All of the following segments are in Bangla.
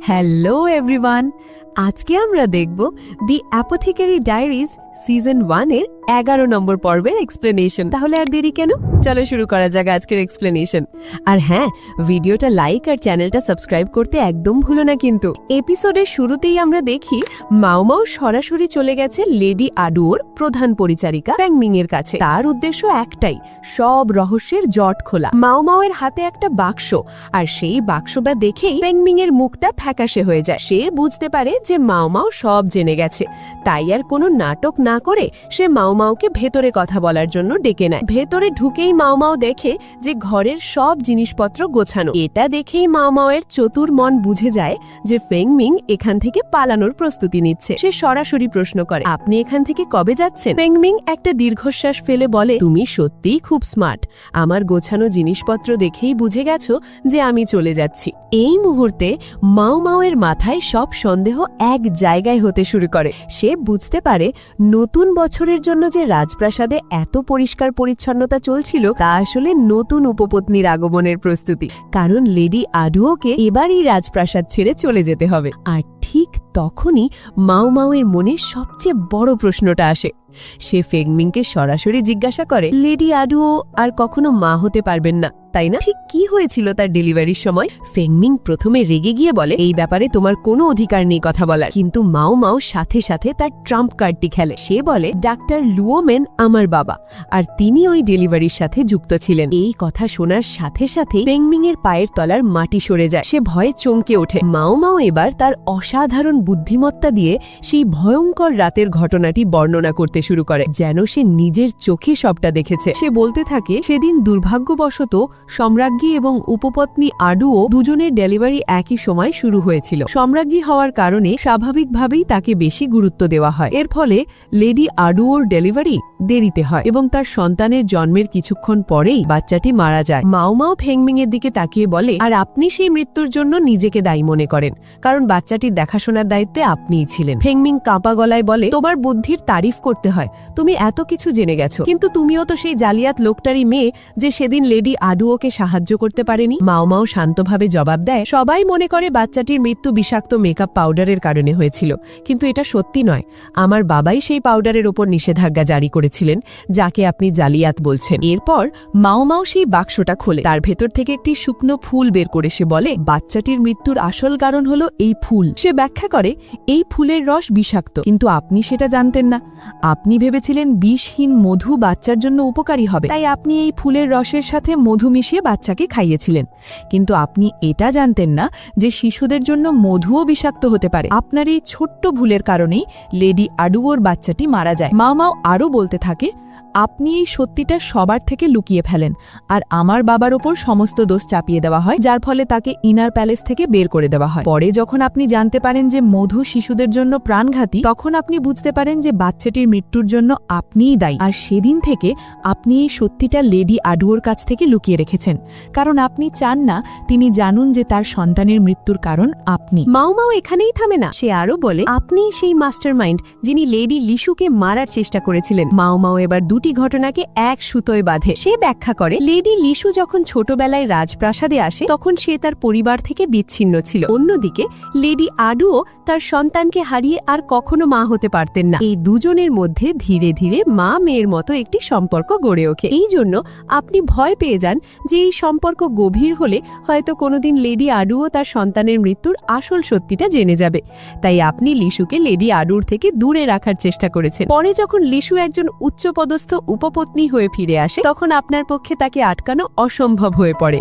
হ্যালো এভরিওয়ান, আজকে আমরা দেখব দি অ্যাপোথেকারি ডায়েরিজ সিজন 1 এর 11 নম্বর পর্বের এক্সপ্লেনেশন। তাহলে আর দেরি কেন, চলো শুরু করা যাক আজকের এক্সপ্লেনেশন। আর হ্যাঁ, ভিডিওটা লাইক আর চ্যানেলটা সাবস্ক্রাইব করতে একদম ভুলো না কিন্তু। এপিসোডের শুরুতেই আমরা দেখি মাও মাও সরাসরি চলে গেছে লেডি আডুওর প্রধান পরিচারিকা ফেংমিং এর কাছে। তার উদ্দেশ্য একটাই, সব রহস্যের জট খোলা। মাও মাও এর হাতে একটা বাক্স, আর সেই বাক্সটা দেখেই ফেংমিং এর মুখটা ফ্যাকাশে হয়ে যায়। সে বুঝতে পারে যে মাও মাও সব জেনে গেছে, তাই আর কোনো নাটক না করে সে মাও মাওকে ভেতরে কথা বলার জন্য ডেকে নেয়। ভেতরে ঢুকেই মাও মাও দেখে যে ঘরের সব জিনিসপত্র গোছানো। এটা দেখেই মাও মাও এর চতুর মন বুঝে যায় যে ফেংমিং এখান থেকে পালানোর প্রস্তুতি নিচ্ছে। সে সরাসরি প্রশ্ন করে, আপনি এখান থেকে কবে যাচ্ছেন? ফেংমিং একটা দীর্ঘশ্বাস ফেলে বলে, তুমি সত্যিই খুব স্মার্ট। আমার গোছানো জিনিসপত্র দেখেই বুঝে গেছো যে আমি চলে যাচ্ছি। এই মুহূর্তে মাও মাও এর মাথায় সব সন্দেহ এক জায়গায় হতে শুরু করে। সে বুঝতে পারে নতুন বছরের জন্য যে রাজপ্রাসাদে এত পরিষ্কার পরিচ্ছন্নতা চলছিল তা আসলে নতুন উপপত্নীর আগমনের প্রস্তুতি। কারণ লেডি আডুওকে এবারই রাজপ্রাসাদ ছেড়ে চলে যেতে হবে। আর ঠিক তখনই মাও মাও এর মনে সবচেয়ে বড় প্রশ্নটা আসে। সে ফেংমিংকে সরাসরি জিজ্ঞাসা করে, লেডি আডুও আর কখনো মা হতে পারবেন না, তাই না? ঠিক কি হয়েছিল তার ডেলিভারির সময়? ফেংমিং প্রথমে রেগে গিয়ে বলে, এই ব্যাপারে তোমার কোনো অধিকার নেই কথা বলার। কিন্তু মাও মাও সাথে সাথে তার ট্রাম্প কার্ডটি খেলে। সে বলে, ডাক্তার লুওমেন আমার বাবা, আর তিনি ওই ডেলিভারির সাথে যুক্ত ছিলেন। এই কথা শোনার সাথে সাথে ফেংমিং এর পায়ের তলার মাটি সরে যায়। সে ভয়ে চমকে ওঠে। মাও মাও এবার তার অসাধারণ বুদ্ধিমত্তা দিয়ে সেই ভয়ঙ্কর রাতের ঘটনাটি বর্ণনা করতে শুরু করে, যেন সে নিজের চোখে সবটা দেখেছে। সে বলতে থাকে, সেদিন দুর্ভাগ্যবশত সম্রাজ্ঞী এবং উপপত্নী আডুও দুজনের ডেলিভারি একই সময় শুরু হয়েছিল। সম্রাজ্ঞী হওয়ার কারণে স্বাভাবিকভাবেই তাকে বেশি গুরুত্ব দেওয়া হয়। এর ফলে লেডি আডুওর ডেলিভারি দেরিতে হয় এবং তার সন্তানের জন্মের কিছুক্ষণ পরেই বাচ্চাটি মারা যায়। মাও মাও ফেংমিং এর দিকে তাকিয়ে বলে, আর আপনি সেই মৃত্যুর জন্য নিজেকে দায়ী মনে করেন, কারণ বাচ্চাটির দেখাশোনার দায়িত্বে আপনিই ছিলেন। ফেংমিং কাঁপা গলায় বলে, তোমার বুদ্ধির তারিফ করতে হয়, তুমি এত কিছু জেনে গেছো, কিন্তু তুমিও তো সেই জালিয়াত লোকটারই মেয়ে যে সেদিন লেডি আডুওকে সাহায্য করতে পারেনি। মাও মাও শান্তভাবে জবাব দেয়, সবাই মনে করে বাচ্চাটির মৃত্যু বিষাক্ত মেকআপ পাউডারের কারণে হয়েছিল, কিন্তু এটা সত্যি নয়। আমার বাবাই সেই পাউডারের ওপর নিষেধাজ্ঞা জারি করেছিলেন, যাকে আপনি জালিয়াত বলছেন। এরপর মাও মাও সেই বাক্সটা খোলে, তার ভেতর থেকে একটি শুকনো ফুল বের করে সে বলে, বাচ্চাটির মৃত্যুর আসল কারণ হলো এই ফুল। সে ব্যাখ্যা করে, এই ফুলের রস বিষাক্ত, কিন্তু আপনি সেটা জানতেন না। আপনি ভেবেছিলেন বিষহীন মধু বাচ্চার জন্য উপকারী হবে, তাই আপনি এই ফুলের রসের সাথে মধু মিশিয়ে বাচ্চাকে খাইয়েছিলেন। কিন্তু আপনি এটা জানতেন না যে শিশুদের জন্য মধুও বিষাক্ত হতে পারে। আপনার এই ছোট্ট ভুলের কারণেই লেডি আডুওর বাচ্চাটি মারা যায়। মাও মাও আরও বলতে থাকে, আপনি এই সত্যিটা সবার থেকে লুকিয়ে ফেলেন, আর আমার বাবার ওপর সমস্ত দোষ চাপিয়ে দেওয়া হয়, যার ফলে তাকে ইনার প্যালেস থেকে বের করে দেওয়া হয়। পরে যখন আপনি জানতে পারেন যে মধু শিশুদের জন্য প্রাণঘাতী, তখন আপনি বুঝতে পারেন যে বাচ্চাটির মৃত্যুর জন্য আপনিই দায়ী। আর সেদিন থেকে আপনি এই সত্যিটা লেডি আডুওর কাছ থেকে লুকিয়ে রেখেছেন, কারণ আপনি চান না তিনি জানুন যে তার সন্তানের মৃত্যুর কারণ আপনি। মাও মাও এখানেই থামে না, সে আরো বলে, আপনি সেই মাস্টারমাইন্ড যিনি লেডি লিশুকে মারার চেষ্টা করেছিলেন। মাও মাও এবার দুটি ঘটনাকে এক সুতোয় বাঁধে। সে ব্যাখ্যা করে, লেডি লিশু যখন ছোটবেলায় রাজপ্রাসাদে আসে তখন সে তার পরিবার থেকে বিচ্ছিন্ন ছিল। অন্যদিকে লেডি আডুও তার সন্তানকে হারিয়ে আর কখনো মা হতে পারতেন না। এই দুজনের মধ্যে ধীরে ধীরে মা মেয়ের মতো একটি সম্পর্ক গড়ে ওঠে। এই জন্য আপনি ভয় পেয়ে যান যে এই সম্পর্ক গভীর হলে হয়তো কোনোদিন লেডি আডুও তার সন্তানের মৃত্যুর আসল সত্যিটা জেনে যাবে। তাই আপনি লিশুকে লেডি আডুর থেকে দূরে রাখার চেষ্টা করেছেন। পরে যখন লিশু একজন উচ্চপদস্থ উপপত্নী হয়ে ফিরে আসে তখন আপনার পক্ষে তাকে আটকানো অসম্ভব হয়ে পড়ে।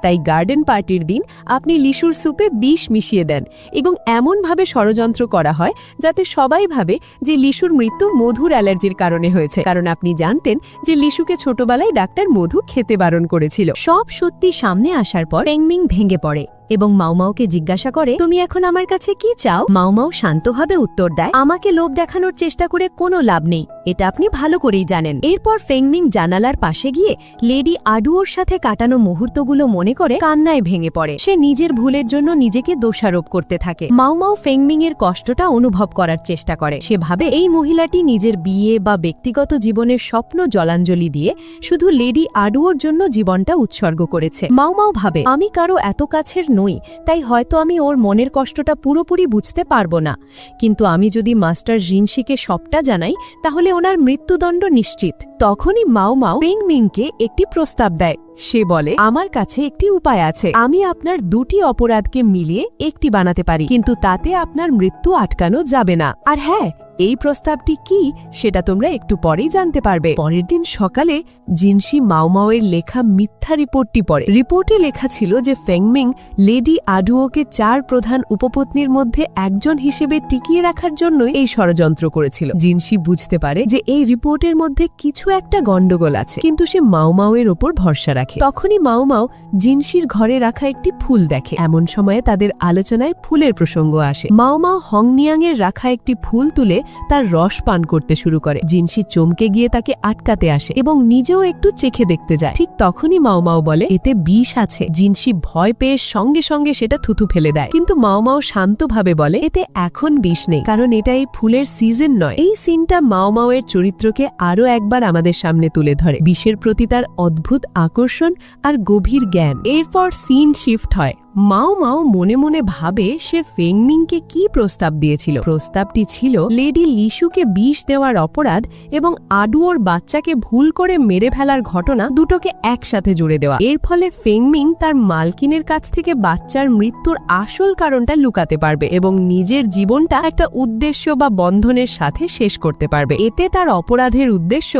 তাই গার্ডেন পার্টির দিন আপনি লিশুর সুপে বিষ মিশিয়ে দেন এবং এমনভাবে ষড়যন্ত্র করা হয় যাতে সবাই ভাবে যে লিশুর মৃত্যু মধুর অ্যালার্জির কারণে হয়েছে, কারণ আপনি জানতেন যে লিশুকে ছোটবেলায় ডাক্তার মধু খেতে বারণ করেছিল। সব সত্যি সামনে আসার পর ফেংমিং ভেঙে পড়ে এবং মাও মাওকে জিজ্ঞাসা করে, তুমি এখন আমার কাছে কি চাও? মাও মাও শান্তভাবে উত্তর দেয়, আমাকে লোভ দেখানোর চেষ্টা করে কোনো লাভ নেই, এটা আপনি ভালো করেই জানেন। এরপর ফেংমিং জানালার পাশে গিয়ে লেডি আডুওর সাথে কাটানো মুহূর্তগুলো মনে করে কান্নায় ভেঙে পড়ে। সে নিজের ভুলের জন্য নিজেকে দোষারোপ করতে থাকে। মাও মাও ফেংমিং এর কষ্টটা অনুভব করার চেষ্টা করে। সে ভাবে এই মহিলাটি নিজের বিয়ে বা ব্যক্তিগত জীবনের স্বপ্ন জলাঞ্জলি দিয়ে শুধু লেডি আডুওর জন্য জীবনটা উৎসর্গ করেছে। মাও মাও ভাবে, আমি কারো এত কাছের নই, তাই হয়তো আমি ওর মনের কষ্টটা পুরোপুরি বুঝতে পারবো না, কিন্তু আমি যদি মাস্টার জিনশিকে সবটা জানাই তাহলে ওনার মৃত্যুদণ্ড নিশ্চিত। তখনই মাও মাও ফেংমিংকে একটি প্রস্তাব দেয়। সে বলে, আমার কাছে একটি উপায় আছে, আমি আপনার দুটি অপরাধকে মিলিয়ে একটি বানাতে পারি, কিন্তু তাতে আপনার মৃত্যু আটকানো যাবে না। আর হ্যাঁ, এই প্রস্তাবটি কি সেটা তোমরা একটু পরেই জানতে পারবে। পরের দিন সকালে জিনশি মাওমাওয়ের লেখা মিথ্যা রিপোর্টটি পড়ে। রিপোর্টে লেখা ছিল যে ফেংমিং লেডি আডুওকে 4 প্রধান উপপত্নীর মধ্যে একজন হিসেবে টিকিয়ে রাখার জন্যই এই ষড়যন্ত্র করেছিল। জিনশি বুঝতে পারে যে এই রিপোর্টের মধ্যে কিছু একটা গন্ডগোল আছে, কিন্তু সে মাওমাওয়ের ওপর ভরসা রাখে। তখনই মাওমাও জিনশির ঘরে রাখা একটি ফুল দেখে। এমন সময়ে তাদের আলোচনায় ফুলের প্রসঙ্গ আসে। মাওমাও হংনিয়াংয়ের রাখা একটি ফুল তুলে তার রস পান করতে শুরু করে। জিনশি চমকে গিয়ে তাকে আটকাতে আসে এবং নিজেও একটু চেখে দেখতে যায়। ঠিক তখনই মাওমাও বলে, এতে বিষ আছে। জিনশি ভয় পেয়ে সঙ্গে সঙ্গে সেটা থুথু ফেলে দেয়, কিন্তু মাওমাও শান্তভাবে বলে, এতে এখন বিষ নেই, কারণ এটা এই ফুলের সিজন নয়। এই সিনটা মাওমাওয়ের চরিত্রকে আরও একবার আমাদের সামনে তুলে ধরে, বিষের প্রতি তার অদ্ভুত আকর্ষণ আর গভীর জ্ঞান। এরপর সিন শিফট হয়। মাও মাও মনে মনে ভাবে সে ফেংমিংকে কি প্রস্তাব দিয়েছিল। প্রস্তাবটি ছিল লেডি লিশুকে বিষ দেওয়ার অপরাধ এবং আডুওর বাচ্চাকে ভুল করে মেরে ফেলার ঘটনা দুটোকে একসাথে জুড়ে দেওয়া। এর ফলে ফেংমিং তার মালকিনের কাছ থেকে বাচ্চার মৃত্যুর আসল কারণটা লুকাতে পারবে এবং নিজের জীবনটা একটা উদ্দেশ্য বা বন্ধনের সাথে শেষ করতে পারবে। এতে তার অপরাধের উদ্দেশ্য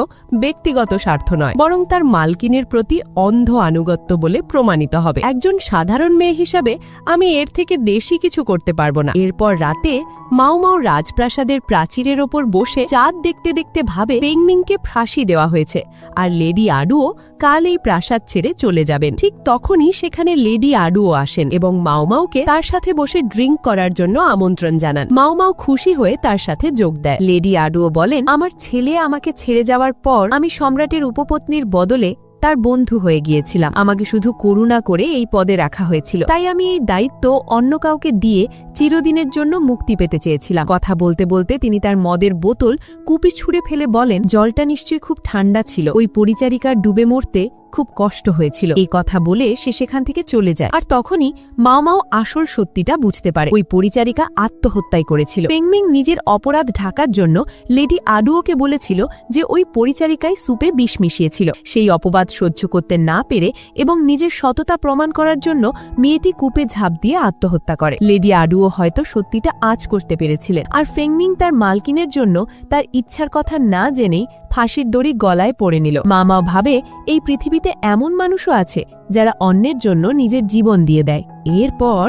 ব্যক্তিগত স্বার্থ নয়, বরং তার মালকিনের প্রতি অন্ধ আনুগত্য বলে প্রমাণিত হবে। একজন সাধারণ মেয়ে হিসাবে আমি এর থেকে বেশি কিছু করতে পারবো না। এরপর রাতে মাও রাজপ্রাসাদের প্রাচীরের ওপর বসে চাঁদ দেখতে দেখতে ভাবে ফেংমিংকে ফাঁসি দেওয়া হয়েছে আর লেডি আডুও কাল এই প্রাসাদ ছেড়ে চলে যাবেন। ঠিক তখনই সেখানে লেডি আডুও আসেন এবং মাওকে তার সাথে বসে ড্রিঙ্ক করার জন্য আমন্ত্রণ জানান। মাও খুশি হয়ে তার সাথে যোগ দেয়। লেডি আডুও বলেন, আমার ছেলে আমাকে ছেড়ে যাওয়ার পর আমি সম্রাটের উপপত্নীর বদলে তার বন্ধু হয়ে গিয়েছিলাম। আমাকে শুধু করুণা করে এই পদে রাখা হয়েছিল, তাই আমি এই দায়িত্ব অন্য কাউকে দিয়ে চিরদিনের জন্য মুক্তি পেতে চেয়েছিলাম। কথা বলতে বলতে তিনি তার মদের বোতল কুপি ছুঁড়ে ফেলে বলেন, জলটা নিশ্চয়ই খুব ঠান্ডা ছিল, ওই পরিচারিকার ডুবে মরতে খুব কষ্ট হয়েছিল। এই কথা বলে সে সেখান থেকে চলে যায়। আর তখনই মাও আসল সত্যিটা বুঝতে পারে, ওই পরিচারিকা আত্মহত্যাই করেছিল। ফেংমিং নিজের অপরাধ ঢাকার জন্য লেডি আডুওকে বলেছিল যে ওই পরিচারিকাই সুপে বিষ মিশিয়েছিল। সেই অপবাদ সহ্য করতে না পেরে এবং নিজের সততা প্রমাণ করার জন্য মেয়েটি কূপে ঝাঁপ দিয়ে আত্মহত্যা করে। লেডি আডুও হয়তো সত্যিটা আঁচ করতে পেরেছিলেন, আর ফেংমিং তার মালকিনের জন্য তার ইচ্ছার কথা না জেনেই ফাঁসির দড়ি গলায় পড়ে নিল। মাও ভাবে, এই পৃথিবীতে এমন মানুষও আছে যারা অন্যের জন্য নিজের জীবন দিয়ে দেয়। এরপর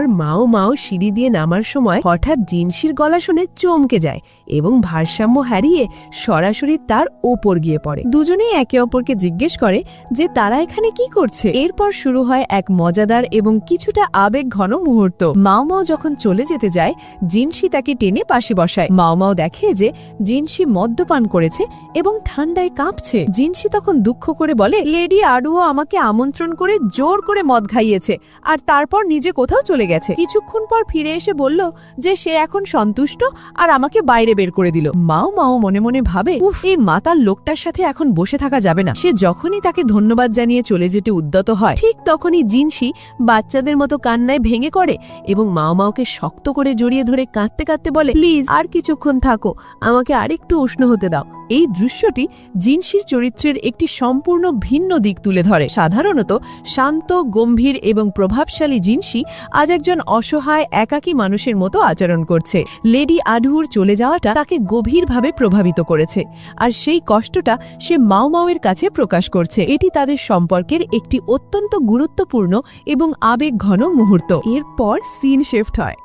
মাও সিঁড়ি দিয়ে নামার সময় হঠাৎ জিনশির গলা শুনে চমকে যায় এবং ভারসাম্য হারিয়ে সরাসরি তার ওপর গিয়ে পড়ে। দুজনেই একে অপরকে জিজ্ঞেস করে যে তারা এখানে কি করছে। এরপর শুরু হয় এক মজাদার এবং কিছুটা আবেগ ঘন মুহূর্ত। মাও যখন চলে যেতে যায়, জিনশি তাকে টেনে পাশে বসায়। মাও দেখে যে জিনশি মদ্যপান করেছে এবং ঠান্ডায় কাঁপছে। জিনশি তখন দুঃখ করে বলে, লেডি আডুও আমাকে আমন্ত্রণ করে জোর করে মদ খাইয়েছে আর তারপর নিজে কোথাও চলে গেছে। কিছুক্ষণ পর ফিরে এসে বলল যে সে এখন সন্তুষ্ট আর আমাকে বাইরে বের করে দিল। মাও মনে মনে ভাবে, উফ, এই মাতাল লোকটার সাথে এখন বসে থাকা যাবে না। সে যখনই তাকে ধন্যবাদ জানিয়ে চলে যেতে উদ্যত হয়, ঠিক তখনই জিনশি বাচ্চাদের মতো কান্নায় ভেঙে পড়ে এবং মাওকে শক্ত করে জড়িয়ে ধরে কাঁদতে কাঁদতে বলে, প্লিজ আর কিছুক্ষণ থাকো, আমাকে আরেকটু উষ্ণ হতে দাও। এই দৃশ্যটি জিনশির চরিত্রের একটি সম্পূর্ণ ভিন্ন দিক তুলে ধরে। সাধারণত শান্ত, গম্ভীর এবং প্রভাবশালী জিনশি আজ একজন অসহায় একাকী মানুষের মতো আচরণ করছে। লেডি আডুওর চলে যাওয়াটা তাকে গভীরভাবে প্রভাবিত করেছে, আর সেই কষ্টটা সে মাওয়ের কাছে প্রকাশ করছে। এটি তাদের সম্পর্কের একটি অত্যন্ত গুরুত্বপূর্ণ এবং আবেগঘন মুহূর্ত। এরপর সিন শিফট হয়।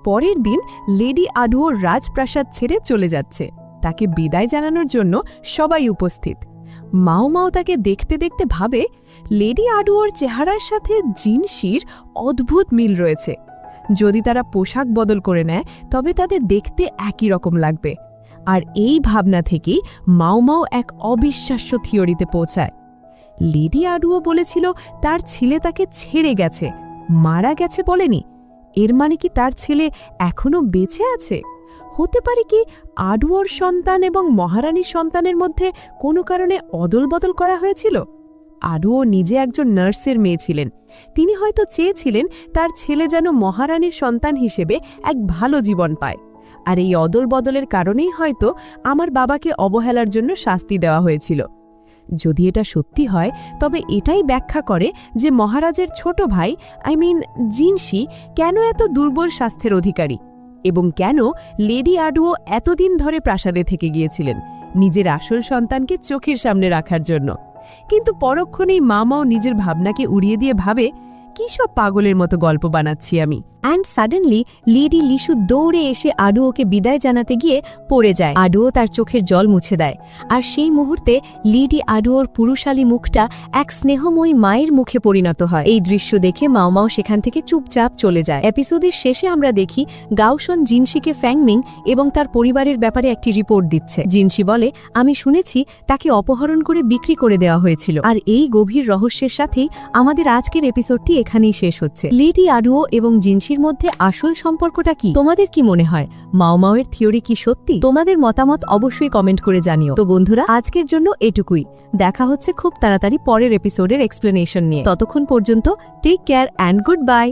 পরের দিন লেডি আডুওর রাজপ্রাসাদ ছেড়ে চলে যাচ্ছে। তাকে বিদায় জানানোর জন্য সবাই উপস্থিত। মাও তাকে দেখতে দেখতে ভাবে, লেডি আডুওর চেহারার সাথে জিনশির অদ্ভুত মিল রয়েছে। যদি তারা পোশাক বদল করে নেয় তবে তাদের দেখতে একই রকম লাগবে। আর এই ভাবনা থেকেই মাও এক অবিশ্বাস্য থিওরিতে পৌঁছায়। লেডি আডুও বলেছিল তার ছেলে তাকে ছেড়ে গেছে, মারা গেছে বলেনি। এর মানে কি তার ছেলে এখনো বেঁচে আছে? হতে পারে কি আডুওর সন্তান এবং মহারানীর সন্তানের মধ্যে কোনো কারণে অদল বদল করা হয়েছিল? আডুও নিজে একজন নার্সের মেয়ে ছিলেন তিনি হয়তো চেয়েছিলেন তার ছেলে যেন মহারানীর সন্তান হিসেবে এক ভালো জীবন পায়। আর এই অদল বদলের কারণেই হয়তো আমার বাবাকে অবহেলার জন্য শাস্তি দেওয়া হয়েছিল। যদি এটা সত্যি হয় তবে এটাই ব্যাখ্যা করে যে মহারাজের ছোট ভাই জিনসি কেন এত দুর্বল স্বাস্থ্যের অধিকারী, এবং কেন লেডি আডুও এতদিন ধরে প্রাসাদে থেকে গিয়েছিলেন নিজের আসল সন্তানকে চোখের সামনে রাখার জন্য। কিন্তু পরক্ষণেই মামাও নিজের ভাবনাকে উড়িয়ে দিয়ে ভাবে, কি সব পাগলের মতো গল্প বানাচ্ছি আমি। অ্যান্ড সাডেনলি লেডি লিসু দৌড়ে এসে আডুওকে বিদায় জানাতে গিয়ে পড়ে যায়। আডুও তার চোখের জল মুছে দেয়, আর সেই মুহূর্তে লেডি আডুওর পুরুষালী মুখটা এক স্নেহময়ী মায়ের মুখে পরিণত হয়। এই দৃশ্য দেখে মাও সেখান থেকে চুপচাপ চলে যায়। এপিসোডের শেষে আমরা দেখি গাওশন জিনসিকে ফ্যাংমিং এবং তার পরিবারের ব্যাপারে একটি রিপোর্ট দিচ্ছে। জিনসি বলে, আমি শুনেছি তাকে অপহরণ করে বিক্রি করে দেওয়া হয়েছিল। আর এই গভীর রহস্যের সাথেই আমাদের আজকের এপিসোডটি এখানেই শেষ হচ্ছে। লেডি আডুও এবং জিনসির মধ্যে আসল সম্পর্কটা কি? তোমাদের কি মনে হয় মাওয়ের থিওরি কি সত্যি? তোমাদের মতামত অবশ্যই কমেন্ট করে জানিও। তো বন্ধুরা, আজকের জন্য এটুকুই। দেখা হচ্ছে খুব তাড়াতাড়ি পরের এপিসোডের এক্সপ্লেনেশন নিয়ে। ততক্ষণ পর্যন্ত take care and good by.